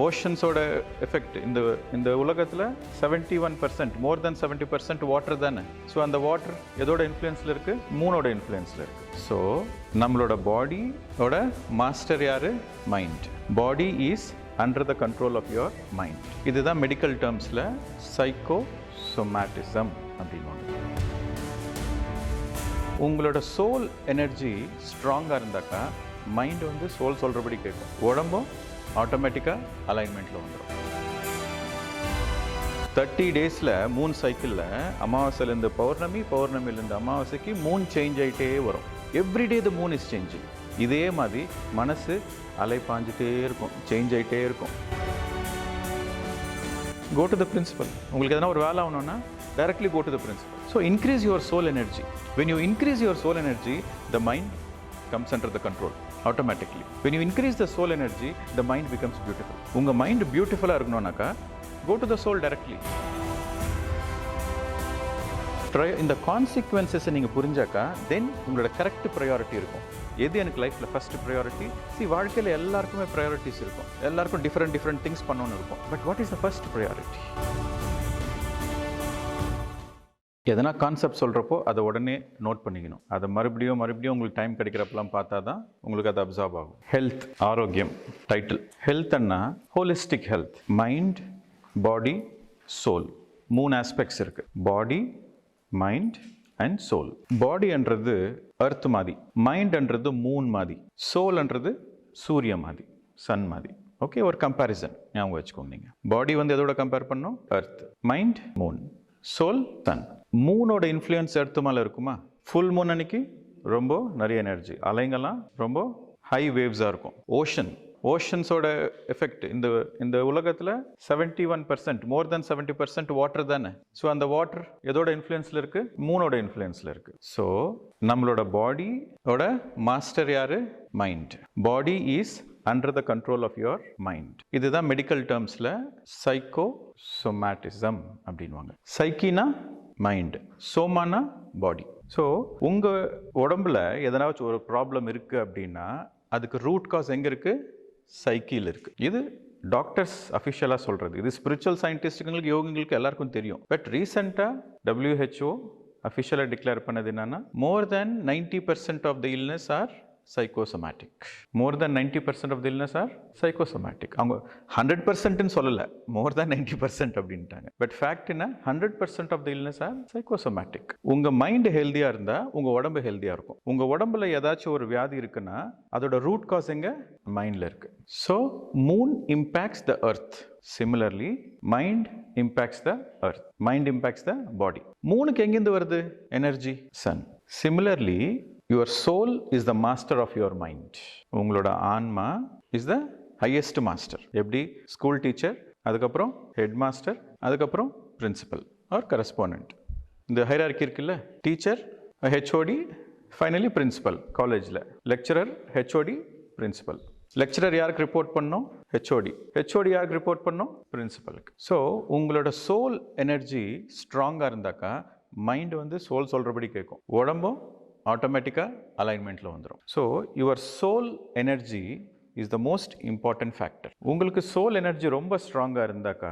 ஓஷன்ஸோட effect இந்த உலகத்தில் 71% மோர் தென் 70% water தானே. ஸோ அந்த வாட்டர் எதோட இன்ஃப்ளூயன்ஸில் இருக்குது? மூனோட இன்ஃப்ளூயன்ஸில் இருக்குது. ஸோ நம்மளோட பாடியோட மாஸ்டர் யார்? Mind. Body is under the control of your mind. இதுதான் மெடிக்கல் டேர்ம்ஸில் சைக்கோசோமேட்டிசம் அப்படின்வாங்க. உங்களோட சோல் எனர்ஜி ஸ்ட்ராங்காக இருந்தாக்கா மைண்ட் வந்து சோல் சொல்கிறபடி கேட்கும், உடம்பும் ஆட்டோமேட்டிக்காக அலைன்மெண்ட்டில் வந்துடும். 30 டேஸில் மூன் சைக்கிளில் அமாவாசைலேருந்து பௌர்ணமி, பௌர்ணமிலேருந்து அமாவாசைக்கு மூன் சேஞ்ச் ஆகிட்டே வரும். Everyday the moon is changing. இதே மாதிரி மனசு அலை பாஞ்சிட்டே இருக்கும், சேஞ்ச் ஆகிட்டே இருக்கும். Go to the principle. உங்களுக்கு எதனா ஒரு வேலை ஆகணும்னா directly go to the principle. So increase your soul energy. When you increase your soul energy, the mind comes under the control automatically. When you increase the soul energy, the mind becomes beautiful. உங்க mind beautiful ah இருக்கணும்னாக்கா go to the soul directly. இந்த கான்சிக்வன்சஸை நீங்கள் புரிஞ்சாக்கா தென் உங்களோட correct priority இருக்கும். எது எனக்கு லைஃப்பில் first priority? வாழ்க்கையில் எல்லாருக்குமே ப்ரையாரிட்டிஸ் இருக்கும், எல்லாருக்கும் டிஃப்ரெண்ட் திங்ஸ் பண்ணணும்னு இருக்கும். But what is the first priority? எதனா கான்செப்ட் சொல்கிறப்போ அதை உடனே நோட் பண்ணிக்கணும். அதை மறுபடியும் உங்களுக்கு டைம் கிடைக்கிறப்பெல்லாம் பார்த்தா தான் உங்களுக்கு அது அப்சார்ப் ஆகும். ஹெல்த், ஆரோக்கியம் டைட்டில். ஹெல்த்னா holistic health. Mind, body, soul, 3 aspects இருக்குது. Body, mind and soul. பாடின்றது எர்த் மாதிரி, மைண்ட்ன்றது மூன் மாதிரி, சோல்ன்றது சூரிய மாதிரி, சன் மாதிரி. ஓகே, ஒரு கம்பேரிசன் ஞாபகம் வச்சுக்கோங்க. நீங்கள் பாடி வந்து எதோட கம்பேர் பண்ணோம்? Earth. Mind moon, soul sun. மூனோட இன்ஃப்ளூயன்ஸ் எர்த்து மேலே இருக்குமா? ஃபுல் மூன் அன்னைக்கு ரொம்ப நிறைய எனர்ஜி, அலைங்கெல்லாம் ரொம்ப ஹை வேவ்ஸாக இருக்கும். ஓஷன்ஸோட எஃபெக்ட் இந்த உலகத்தில் 71% மோர் தென் 70% வாட்டர் தானே. ஸோ அந்த வாட்டர் எதோட இன்ஃப்ளூயன்ஸில் இருக்குது? மூனோட இன்ஃப்ளூயன்ஸில் இருக்குது. ஸோ நம்மளோட பாடியோட மாஸ்டர் யாரு? Mind. Body is under the control of your mind. இதுதான் மெடிக்கல் டேர்ம்ஸில் சைக்கோசோமேட்டிசம் அப்படின்வாங்க. சைக்கினா மைண்ட், சோமானா பாடி. ஸோ உங்கள் உடம்புல எதனாச்சும் ஒரு ப்ராப்ளம் இருக்குது அப்படின்னா அதுக்கு ரூட் காஸ் எங்கே இருக்குது? சைக்கிள் இருக்குது. இது டாக்டர்ஸ் அஃபிஷியலாக சொல்கிறது. இது ஸ்பிரிச்சுவல் சயின்டிஸ்ட்டுங்களுக்கு, யோகிங்களுக்கு எல்லாருக்கும் தெரியும். பட் ரீசெண்டாக WHO அஃபிஷியலாக டிக்ளேர் பண்ணது என்னன்னா more than 90% of the illness are psychosomatic. More than 90% of the illness are psychosomatic. அவங்க 100% சொல்லலை, more than 90% அப்படின்ட்டாங்க. பட் ஃபேக்ட் என்ன? 100% of the illness are psychosomatic. உங்கள் மைண்டு ஹெல்த்தியாக இருந்தால் உங்கள் உடம்பு ஹெல்த்தியாக இருக்கும். உங்கள் உடம்புல ஏதாச்சும் ஒரு வியாதி இருக்குன்னா அதோட ரூட் காஸ் எங்கே? மைண்டில் இருக்குது. So Moon impacts the earth. Similarly, mind impacts the earth. Mind impacts the body. மூணுக்கு எங்கேருந்து வருது energy? Sun. Similarly, your soul is the master of your mind. உங்களோட ஆன்மா is the highest master. எப்படி? School teacher, அதுக்கப்புறம் head master, அதுக்கப்புறம் principal R correspondent. இந்த hierarchy இருக்குல்ல, டீச்சர், HOD, ஃபைனலி பிரின்சிபல். காலேஜில் லெக்சரர், HOD, பிரின்சிபல். லெக்சரர் யாருக்கு report பண்ணோம்? HOD. HOD யாருக்கு ரிப்போர்ட் பண்ணோம்? பிரின்சிபலுக்கு. ஸோ உங்களோட சோல் எனர்ஜி ஸ்ட்ராங்காக இருந்தாக்கா மைண்ட் வந்து சோல் சொல்கிறபடி கேட்கும், உடம்பும் ஆட்டோமேட்டிக்காக அலைன்மெண்ட்டில் வந்துடும். So your soul energy is the most important factor. உங்களுக்கு சோல் எனர்ஜி ரொம்ப ஸ்ட்ராங்காக இருந்தாக்கா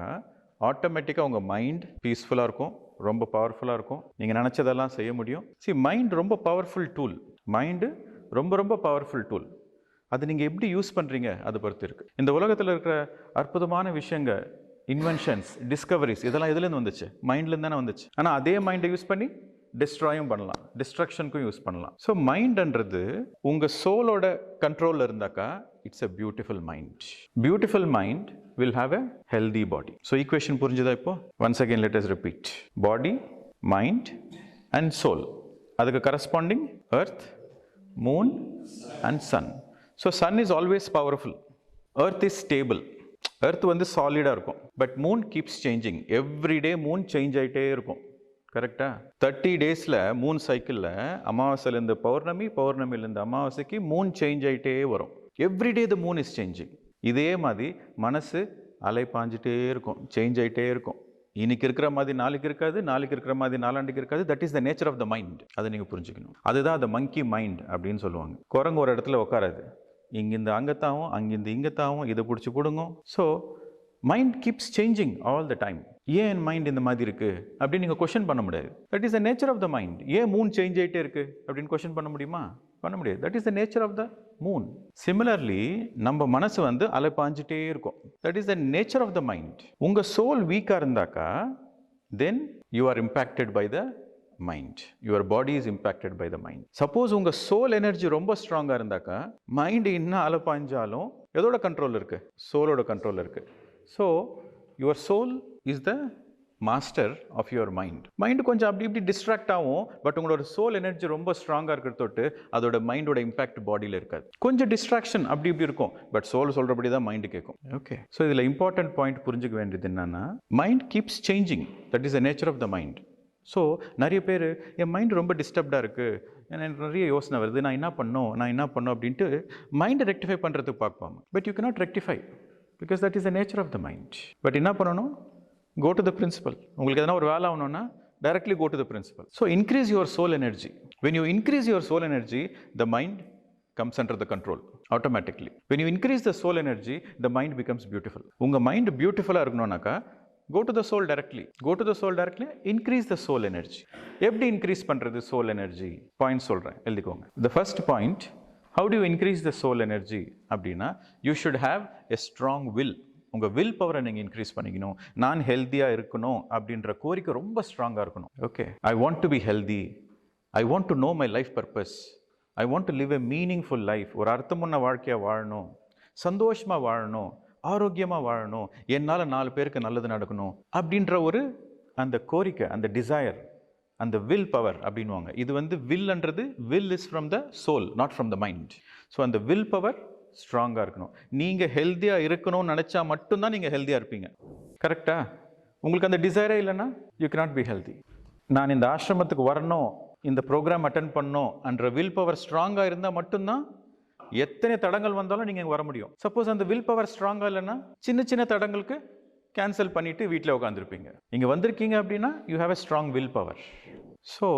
ஆட்டோமேட்டிக்காக உங்கள் மைண்ட் பீஸ்ஃபுல்லாக இருக்கும், ரொம்ப பவர்ஃபுல்லாக இருக்கும், நீங்கள் நினச்சதெல்லாம் செய்ய முடியும். மைண்ட் ரொம்ப பவர்ஃபுல் டூல். மைண்டு ரொம்ப பவர்ஃபுல் டூல். அது நீங்கள் எப்படி யூஸ் பண்ணுறீங்க அதை பொறுத்து இருக்குது. இந்த உலகத்தில் இருக்கிற அற்புதமான விஷயங்கள், இன்வென்ஷன்ஸ், டிஸ்கவரிஸ், இதெல்லாம் எதுலேருந்து வந்துச்சு? மைண்ட்லேருந்து தானே வந்துச்சு. ஆனால் அதே மைண்டை யூஸ் பண்ணி டிஸ்ட்ராயும் பண்ணலாம், டிஸ்ட்ரக்ஷனுக்கும் யூஸ் பண்ணலாம். ஸோ மைண்ட்ன்றது உங்கள் சோலோட கண்ட்ரோலில் இருந்தாக்கா it's a beautiful mind. Beautiful mind will have a healthy body. So equation புரிஞ்சுதா? இப்போ once again let us repeat. Body, mind and soul. அதுக்கு corresponding earth, moon and sun. So sun is always powerful, earth is stable. Earth வந்து சாலிடாக இருக்கும். But moon keeps changing. Everyday moon change ஆகிட்டே இருக்கும். கரெக்டா? 30 டேஸில் மூன் சைக்கிளில் அமாவாசைலேருந்து பௌர்ணமி, பௌர்ணமிலேருந்து அமாவாசைக்கு மூன் சேஞ்ச் ஆகிட்டே வரும். Everyday the moon is changing. இதே மாதிரி மனசு அலை பாஞ்சிட்டே இருக்கும், சேஞ்ச் ஆகிட்டே இருக்கும். இன்னைக்கு இருக்கிற மாதிரி நாளைக்கு இருக்காது, நாளைக்கு இருக்கிற மாதிரி நாளாண்டுக்கு இருக்காது. That is the nature of the mind. அதை நீங்கள் புரிஞ்சுக்கணும். அதுதான் த மங்கி மைண்ட் அப்படின்னு சொல்லுவாங்க. குரங்கு ஒரு இடத்துல உட்காராது, இங்கிருந்து அங்கத்தாவும் அங்கிருந்து இங்கத்தாவும் இதை பிடிச்சி பிடுங்கும். So mind keeps changing all the time. ஏன் என் மைண்ட் இந்த மாதிரி இருக்கு அப்படின்னு நீங்கள் கொஸ்டின் பண்ண முடியாது. That is the nature of the mind. ஏன் மூன் சேஞ்ச் ஆகிட்டே இருக்கு அப்படின்னு கொஸ்டின் பண்ண முடியுமா? பண்ண முடியாது. That is the nature of the moon. Similarly நம்ம மனசு வந்து அலைப்பாஞ்சிட்டே இருக்கும். That is the nature of the mind. உங்கள் சோல் வீக்காக இருந்தாக்கா then you are impacted by the mind. Your body is impacted by the mind. Suppose உங்கள் soul energy ரொம்ப ஸ்ட்ராங்காக இருந்தாக்கா மைண்டு இன்னும் அலைப்பாஞ்சாலும் எதோட கண்ட்ரோல் இருக்கு? சோலோட கண்ட்ரோல் இருக்கு. So your soul is the master of your mind. Mind கொஞ்சம் அப்படி இப்படி டிஸ்ட்ராக்ட் ஆகும். பட் உங்களோட சோல் எனர்ஜி ரொம்ப ஸ்ட்ராங்காக இருக்கிற தொட்டு அதோட மைண்டோட இம்பாக்ட் பாடியில் இருக்காது. கொஞ்சம் டிஸ்ட்ராக்ஷன் அப்படி இப்படி இருக்கும். பட் சோல் சொல்கிறபடி தான் மைண்டு கேட்கும். ஓகே. ஸோ இதில் இம்பார்ட்டன்ட் பாயிண்ட் புரிஞ்சுக்க வேண்டியது என்னன்னா, mind keeps changing. That is the nature of the mind. So நிறைய பேர் என் மைண்ட் ரொம்ப டிஸ்டர்ப்டாக இருக்குது, எனக்கு நிறைய யோசனை வருது, நான் என்ன பண்ணோம் அப்படின்ட்டு மைண்டை ரெக்டிஃபை பண்ணுறதுக்கு பார்ப்பாங்க. But you cannot rectify because that is the nature of the mind. But என்ன பண்ணணும்? go to the principle. உங்களுக்கு எதனா ஒரு வேலை ஆகணும்னா directly go to the principle. So increase your soul energy. When you increase your soul energy, the mind comes under the control automatically. When you increase the soul energy, the mind becomes beautiful. உங்க mind பியூட்டிஃபுல்லாக இருக்கணும்னாக்கா go to the soul directly. Go to the soul directly, increase the soul energy. எப்படி increase பண்ணுறது soul energy? Point சொல்கிறேன், எழுதிக்கோங்க. The first point, how do you increase the soul energy அப்படின்னா, you should have a strong will. உங்கள் will பவரை நீங்கள் increase பண்ணிக்கணும். நான் ஹெல்த்தியாக இருக்கணும் அப்படின்ற கோரிக்கை ரொம்ப ஸ்ட்ராங்காக இருக்கணும். Okay, I want to B healthy, I want to know my life purpose, I want to live a meaningful life. ஒரு அர்த்தமுள்ள வாழ்க்கையாக வாழணும், சந்தோஷமாக வாழணும், ஆரோக்கியமாக வாழணும், என்னால் 4 பேருக்கு நல்லது நடக்கணும் அப்படின்ற ஒரு அந்த கோரிக்கை, அந்த டிசையர், அந்த வில் பவர் அப்படின்வாங்க. இது வந்து வில்ன்றது, will is from the soul, not from the mind. So அந்த வில் பவர் ஸ்ட்ராங்காக இருக்கணும். நீங்கள் ஹெல்த்தியாக இருக்கணும்னு நினச்சா மட்டும்தான் நீங்கள் ஹெல்த்தியாக இருப்பீங்க. கரெக்டா? உங்களுக்கு அந்த டிசைரே இல்லைன்னா யூ cannot be healthy. நான் இந்த ஆசிரமத்துக்கு வரணும், இந்த ப்ரோக்ராம் அட்டென்ட் பண்ணணும் என்ற வில் பவர் ஸ்ட்ராங்காக இருந்தால் மட்டும்தான் எத்தனை தடங்கள் வந்தாலும் நீங்கள் வர முடியும். சப்போஸ் அந்த வில் பவர் ஸ்ட்ராங்காக இல்லைன்னா சின்ன சின்ன தடங்களுக்கு கேன்சல் பண்ணிவிட்டு வீட்டில் உட்காந்துருப்பீங்க. இங்கே வந்திருக்கீங்க அப்படின்னா you have a strong will power. So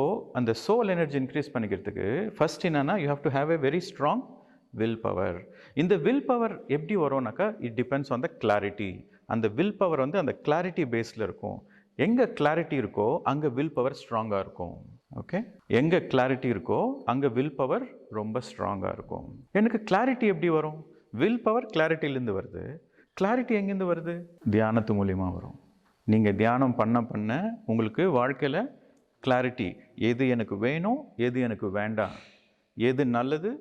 அந்த சோல் எனர்ஜி இன்க்ரீஸ் பண்ணிக்கிறதுக்கு ஃபர்ஸ்ட் என்னன்னா, you have to have a very strong will power. இந்த will power எப்படி வரும்னாக்கா, it depends on the clarity. அந்த will power வந்து அந்த கிளாரிட்டி பேஸில் இருக்கும். எங்கே கிளாரிட்டி இருக்கோ அங்கே வில் பவர் ஸ்ட்ராங்காக இருக்கும். ஓகே, எங்கே கிளாரிட்டி இருக்கோ அங்கே வில் பவர் ரொம்ப ஸ்ட்ராங்காக இருக்கும். எனக்கு கிளாரிட்டி எப்படி வரும்? வில் பவர் கிளாரிட்டிலேருந்து வருது. கிளாரிட்டி எங்கேருந்து வருது? தியானத்து மூலியமாக வரும். நீங்கள் தியானம் பண்ண உங்களுக்கு வாழ்க்கையில் கிளாரிட்டி, எது எனக்கு வேணும், எது எனக்கு வேண்டாம், எது நல்லது,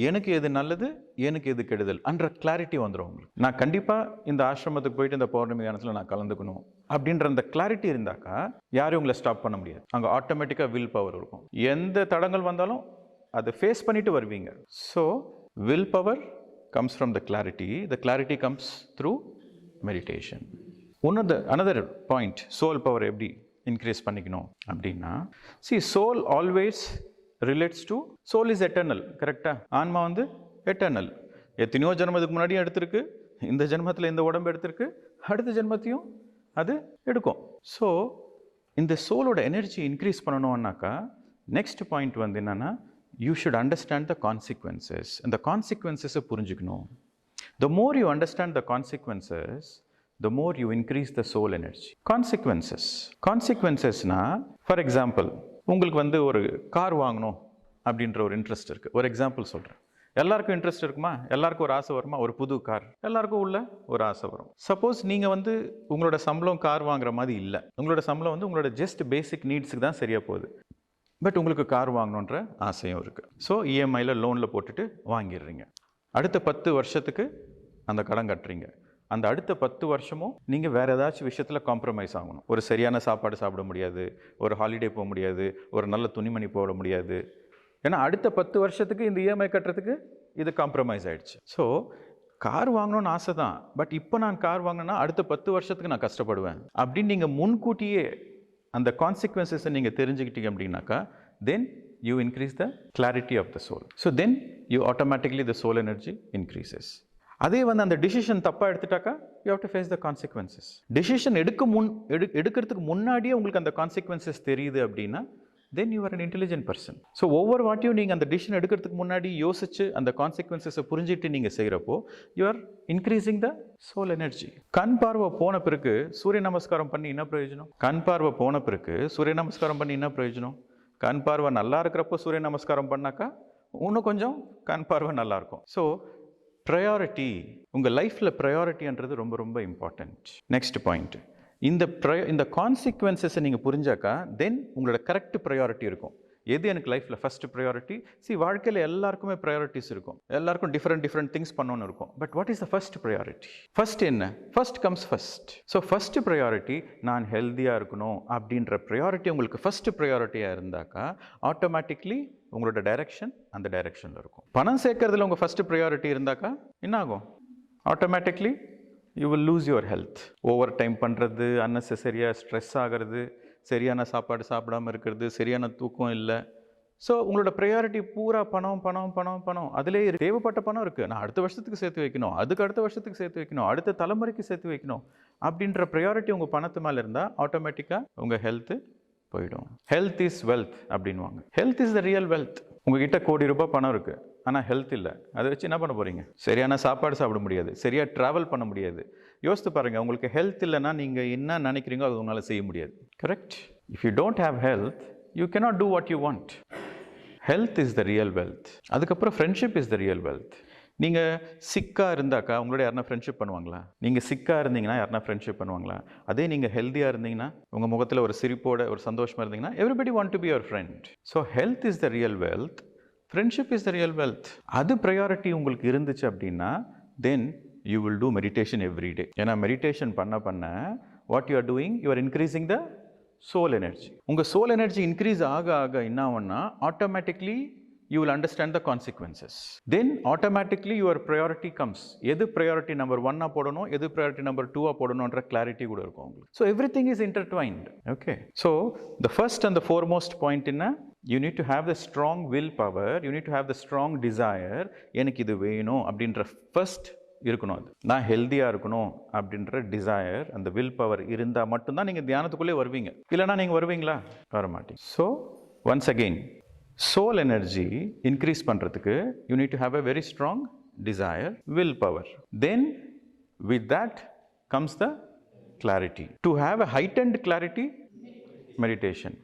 எனக்கு எது நல்லது, எனக்கு எது கெடுதல் என்ற கிளாரிட்டி வந்துடும் உங்களுக்கு. நான் கண்டிப்பாக இந்த ஆசிரமத்துக்கு போயிட்டு இந்த பௌர்ணமி தியானத்தில் நான் கலந்துக்கணும் அப்படின்ற அந்த கிளாரிட்டி இருந்தாக்கா யாரும் உங்களை ஸ்டாப் பண்ண முடியாது. அங்கே ஆட்டோமேட்டிக்காக வில் பவர் இருக்கும். எந்த தடங்கள் வந்தாலும் அதை ஃபேஸ் பண்ணிட்டு வருவீங்க. So will power comes from the clarity comes through meditation. Another point, soul power எப்படி increase பண்ணிக்கணும் அப்படின்னா, see soul always relates to, soul is eternal, கரெக்டா? ஆன்மா வந்து எட்டர்னல். எத்தனையோ ஜென்மத்துக்கு முன்னாடியும் எடுத்திருக்கு, இந்த ஜென்மத்தில் இந்த உடம்பு எடுத்திருக்கு, அடுத்த ஜென்மத்தையும் அது எடுக்கும். ஸோ இந்த சோலோட எனர்ஜி இன்க்ரீஸ் பண்ணணும்னாக்கா நெக்ஸ்ட் பாயிண்ட் வந்து என்னன்னா, you should understand the consequences. And the consequences புரிஞ்சுக்கணும். The more you understand the consequences, the more you increase the soul energy. Consequencesனா, ஃபார் எக்ஸாம்பிள், உங்களுக்கு வந்து ஒரு கார் வாங்கணும் அப்படின்ற ஒரு இன்ட்ரெஸ்ட் இருக்குது. ஒரு எக்ஸாம்பிள் சொல்கிறேன். எல்லாருக்கும் இன்ட்ரெஸ்ட் இருக்குமா? எல்லாருக்கும் ஒரு ஆசை வருமா? ஒரு புது கார் எல்லாருக்கும் உள்ள ஒரு ஆசை வரும். சப்போஸ் நீங்கள் வந்து உங்களோட சம்பளம் கார் வாங்குற மாதிரி இல்லை, உங்களோட சம்பளம் வந்து உங்களோட ஜஸ்ட் பேசிக் நீட்ஸுக்கு தான் சரியாக போகுது. பட் உங்களுக்கு கார் வாங்கணுன்ற ஆசையும் இருக்குது. ஸோ இஎம்ஐயில் லோனில் போட்டுட்டு வாங்கிடுறீங்க. அடுத்த 10 வருஷத்துக்கு அந்த கடன் கட்டுறீங்க. அந்த அடுத்த 10 வருஷமும் நீங்கள் வேறு ஏதாச்சும் விஷயத்தில் காம்ப்ரமைஸ் ஆகணும். ஒரு சரியான சாப்பாடு சாப்பிட முடியாது, ஒரு ஹாலிடே போக முடியாது, ஒரு நல்ல துணிமணி போட முடியாது. ஏன்னா அடுத்த 10 வருஷத்துக்கு இந்த இஎம்ஐ கட்டுறதுக்கு இது காம்ப்ரமைஸ் ஆகிடுச்சு. ஸோ கார் வாங்கணும்னு ஆசை தான், பட் இப்போ நான் கார் வாங்கினேன்னா அடுத்த 10 வருஷத்துக்கு நான் கஷ்டப்படுவேன் அப்படின்னு நீங்கள் முன்கூட்டியே அந்த கான்சிக்வன்சஸை நீங்கள் தெரிஞ்சுக்கிட்டீங்க அப்படின்னாக்கா, then you increase the clarity of the soul. So then you automatically the soul energy increases. அதே வந்து அந்த டிசிஷன் தப்பாக எடுத்துட்டாக்கா, you have to face the consequences. Decision எடுக்கிறதுக்கு முன்னாடியே உங்களுக்கு அந்த கான்சிக்வன்சஸ் தெரியுது அப்படின்னா then you are an intelligent person. So ஒவ்வொரு வாட்டியும் நீங்கள் அந்த டிசிஷன் எடுக்கிறதுக்கு முன்னாடி யோசிச்சு அந்த கான்சிக்வன்சஸை புரிஞ்சுட்டு நீங்கள் செய்கிறப்போ you are increasing the soul energy. கண் பார்வை போன பிறகு சூரிய நமஸ்காரம் பண்ணி என்ன பிரயோஜனம்? கண் பார்வை போன பிறகு சூரிய நமஸ்காரம் பண்ணி என்ன பிரயோஜனம்? கண் பார்வை நல்லா இருக்கிறப்போ சூரிய நமஸ்காரம் பண்ணாக்கா இன்னும் கொஞ்சம் கண் பார்வை நல்லாயிருக்கும். ஸோ ப்ரையாரிட்டி, உங்கள் லைஃப்பில் ப்ரையாரிட்டின்றது ரொம்ப ரொம்ப இம்பார்ட்டண்ட். நெக்ஸ்ட் பாயிண்ட், இந்த கான்சிக்வன்சஸை நீங்கள் புரிஞ்சாக்கா தென் உங்களோட கரெக்ட் ப்ரையாரிட்டி இருக்கும். எது எனக்கு லைஃப்பில் ஃபஸ்ட் ப்ரையாரிட்டி? வாழ்க்கையில் எல்லாருக்குமே ப்ரையாரிட்டிஸ் இருக்கும், எல்லாருக்கும் டிஃப்ரெண்ட் திங்ஸ் பண்ணணும்னு இருக்கும். But what is the first priority? First என்ன? First comes first. So first priority நான் ஹெல்த்தியாக இருக்கணும் அப்படின்ற ப்ரையாரிட்டி உங்களுக்கு ஃபஸ்ட்டு ப்ரையாரிட்டியாக இருந்தாக்கா ஆட்டோமேட்டிக்லி உங்களோட டைரக்ஷன் அந்த டைரக்ஷனில் இருக்கும். பணம் சேர்க்கறதுல உங்கள் ஃபஸ்ட்டு ப்ரையாரிட்டி இருந்தாக்கா என்ன ஆகும்? Automatically you will lose your health. Over time பண்ணுறது, அன்னெசரியாக ஸ்ட்ரெஸ் ஆகிறது, சரியான சாப்பாடு சாப்பிடாமல் இருக்கிறது, சரியான தூக்கம் இல்லை. ஸோ உங்களோட ப்ரையாரிட்டி பூரா பணம் பணம் பணம் பணம். அதிலே தேவைப்பட்ட பணம் இருக்குது, நான் அடுத்த வருஷத்துக்கு சேர்த்து வைக்கணும், அதுக்கு அடுத்த வருஷத்துக்கு சேர்த்து வைக்கணும், அடுத்த தலைமுறைக்கு சேர்த்து வைக்கணும் அப்படின்ற ப்ரையாரிட்டி உங்கள் பணத்து மேலே இருந்தால் ஆட்டோமேட்டிக்காக உங்கள் ஹெல்த்து போயிடும். ஹெல்த் இஸ் வெல்த் அப்படின்வாங்க. Health is the real wealth. உங்ககிட்ட ₹1,00,00,000 பணம் இருக்குது, ஆனால் ஹெல்த் இல்லை. அதை வச்சு என்ன பண்ண போகிறீங்க? சரியான சாப்பாடு சாப்பிட முடியாது, சரியாக ட்ராவல் பண்ண முடியாது. யோசித்து பாருங்கள், உங்களுக்கு ஹெல்த் இல்லைன்னா நீங்கள் என்ன நினைக்கிறீங்களோ அது உங்களால் செய்ய முடியாது. Correct? If you don't have health you cannot do what you want. Health is the real wealth. அதுக்கப்புறம் friendship is the real wealth. நீங்கள் சிக்காக இருந்தாக்கா உங்களோட யாருனா ஃப்ரெண்ட்ஷிப் பண்ணுவாங்களா? நீங்கள் சிக்காக இருந்தீங்கன்னா யாருனா ஃப்ரெண்ட்ஷிப் பண்ணுவாங்களா? அதே நீங்கள் ஹெல்த்தியாக இருந்தீங்கன்னா உங்கள் முகத்தில் ஒரு சிரிப்போட ஒரு சந்தோஷமாக இருந்தீங்கன்னா everybody want to be your friend. So health is the real wealth, friendship is the real wealth. அது ப்ரையாரிட்டி உங்களுக்கு இருந்துச்சு அப்படின்னா then you will do meditation every day. ஏன்னா மெடிடேஷன் பண்ண what you are doing, you are increasing the soul energy. உங்கள் soul energy increase ஆக என்ன ஆகும்னா automatically you will understand the consequences. Then automatically your priority comes. எது priority number 1 போடணும், எது priority number 2 போடணும்ன்ற clarity கூட இருக்கும் உங்களுக்கு. So everything is intertwined. Okay. So the first and the foremost point in you need to have the strong willpower, you need to have the strong desire. எனக்கு இது வேணும் அப்படின்ற first இருக்கணும். அது நான் ஹெல்த்தியாக இருக்கணும் அப்படின்ற டிசையர், அந்த வில் பவர் இருந்தால் மட்டும்தான் நீங்கள் தியானத்துக்குள்ளே வருவீங்க. இல்லைனா நீங்கள் வருவீங்களா? வர மாட்டீங்க. So once again, soul energy increase பண்ணுறதுக்கு you need to have a very strong desire, willpower. Then with that comes the clarity. To have a heightened clarity, meditation.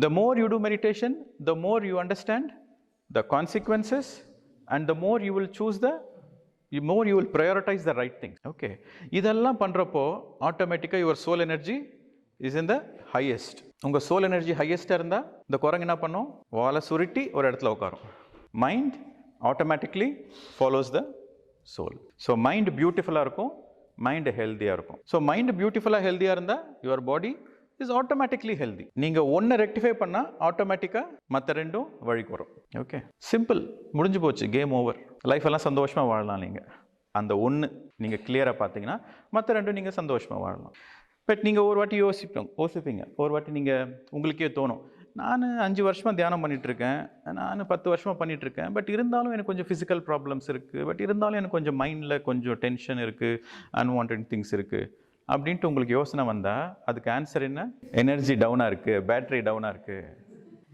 The more you do meditation, the more you understand the consequences and the more you will choose more you will prioritize the right things. Okay. இதெல்லாம் பண்ணுறப்போ ஆட்டோமேட்டிக்காக your soul energy is in the highest. உங்கள் soul energy ஹையஸ்ட்டாக இருந்தால் இந்த குரங்கு என்ன பண்ணும்? வாழை சுருட்டி ஒரு இடத்துல உட்காரும். Mind automatically follows the soul. So mind பியூட்டிஃபுல்லாக இருக்கும், மைண்டு ஹெல்த்தியாக இருக்கும். ஸோ மைண்டு பியூட்டிஃபுல்லாக ஹெல்த்தியாக இருந்தால் your body is automatically healthy. நீங்கள் ஒன்று ரெக்டிஃபை பண்ணால் ஆட்டோமேட்டிக்காக மற்ற ரெண்டும் வழிக்கு வரும். ஓகே, சிம்பிள், முடிஞ்சு போச்சு, கேம் ஓவர். லைஃப் எல்லாம் சந்தோஷமாக வாழலாம். நீங்கள் அந்த ஒன்று நீங்கள் கிளியராக பார்த்தீங்கன்னா மற்ற ரெண்டும் நீங்கள் சந்தோஷமாக வாழலாம். பட் நீங்கள் ஒரு வாட்டி யோசிப்பீங்க, ஒரு வாட்டி நீங்கள் உங்களுக்கே தோணும், நான் 5 வருஷமாக தியானம் பண்ணிகிட்ருக்கேன், நான் 10 வருஷமாக பண்ணிகிட்ருக்கேன், பட் இருந்தாலும் எனக்கு கொஞ்சம் ஃபிசிக்கல் ப்ராப்ளம்ஸ் இருக்குது, பட் இருந்தாலும் எனக்கு கொஞ்சம் மைண்டில் கொஞ்சம் டென்ஷன் இருக்குது, அன்வான்ட் திங்ஸ் இருக்குது அப்படின்ட்டு உங்களுக்கு யோசனை வந்தால் அதுக்கு ஆன்சர் என்ன? எனர்ஜி டவுனாக இருக்குது, பேட்டரி டவுனாக இருக்குது.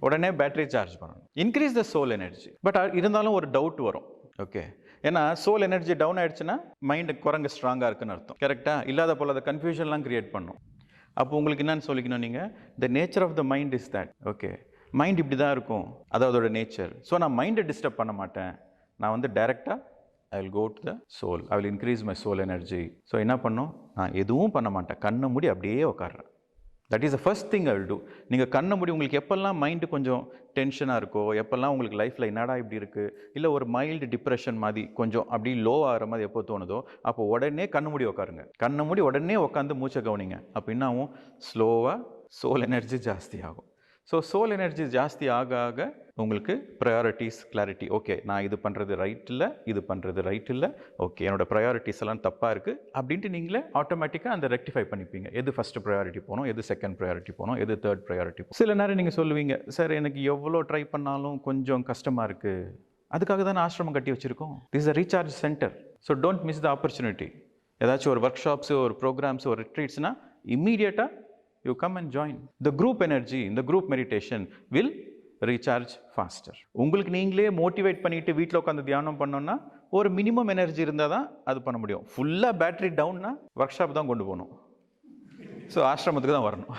உடனே பேட்டரி சார்ஜ் பண்ணணும். Increase the soul energy. But இருந்தாலும் ஒரு டவுட் வரும். ஓகே, ஏன்னா சோல் எனர்ஜி டவுன் ஆகிடுச்சுன்னா மைண்டு குரங்கு ஸ்ட்ராங்காக இருக்குன்னு அர்த்தம். கரெக்டாக? இல்லாத போல் அதை கன்ஃபியூஷன்லாம் க்ரியேட் பண்ணும். அப்போ உங்களுக்கு என்னன்னு சொல்லிக்கணும் நீங்கள்? The nature of the mind is that. Okay, mind இப்படி தான் இருக்கும், அது அதோட நேச்சர். ஸோ நான் மைண்டை டிஸ்டர்ப் பண்ண மாட்டேன், நான் டைரெக்டாக I will go to the soul, I will increase my soul energy. So என்ன பண்ணும்? நான் எதுவும் பண்ண மாட்டேன், கண்ணை மூடி அப்படியே உட்காடுறேன். That is the first thing I will do. நீங்கள் கண்ணை மூடி, உங்களுக்கு எப்போல்லாம் மைண்டு கொஞ்சம் டென்ஷனாக இருக்கோ, எப்போல்லாம் உங்களுக்கு லைஃப்பில் என்னடா இப்படி இருக்குது, இல்லை ஒரு மைல்டு டிப்ரெஷன் மாதிரி கொஞ்சம் அப்படி லோ ஆகிற மாதிரி எப்போ தோணுதோ அப்போ உடனே கண்ணு மூடி உட்காருங்க. கண்ணை மூடி உடனே உட்காந்து மூச்சை கவனிங்க. அப்போ என்ன ஆகும்? ஸ்லோவாக சோல் எனர்ஜி ஜாஸ்தி ஆகும். ஸோ சோல் எனர்ஜி ஜாஸ்தி ஆக உங்களுக்கு ப்ரையாரிட்டிஸ், கிளாரிட்டி. ஓகே, நான் இது பண்ணுறது ரைட் இல்லை, இது பண்ணுறது ரைட் இல்லை, ஓகே என்னோடய ப்ரையாரிட்டிஸ் எல்லாம் தப்பாக இருக்குது அப்படின்ட்டு நீங்களே ஆட்டோமேட்டிக்காக அந்த ரெக்டிஃபை பண்ணிப்பீங்க. எது ஃபஸ்ட்டு ப்ரையாரிட்டி போகணும், எது செகண்ட் ப்ரையாரிட்டி போகணும், எது தேர்ட் ப்ரையாரிட்டி போகணும். சில நேரம் நீங்கள் சொல்லுவீங்க, சார் எனக்கு எவ்வளோ ட்ரை பண்ணாலும் கொஞ்சம் கஷ்டமாக இருக்குது, அதுக்காக தான் ஆசிரமம் கட்டி வச்சுருக்கோம். This is a recharge centre. So don't miss the opportunity. ஏதாச்சும் ஒரு ஒர்க் ஷாப்ஸு, ஒரு ப்ரோக்ராம்ஸு, ஒரு ரிட்ரீட்ஸ்னால் இம்மீடியட்டாக you come and join. The group energy in the group meditation will recharge faster. உங்களுக்கு நீங்களே மோட்டிவேட் பண்ணிட்டு வீட்டில் உட்காந்து தியானம் பண்ணோன்னா ஒரு மினிமம் எனர்ஜி இருந்தால் தான் அது பண்ண முடியும். ஃபுல்லாக பேட்டரி டவுன்னா ஒர்க் ஷாப் தான் கொண்டு போகணும். ஸோ ஆசிரமத்துக்கு தான் வரணும்.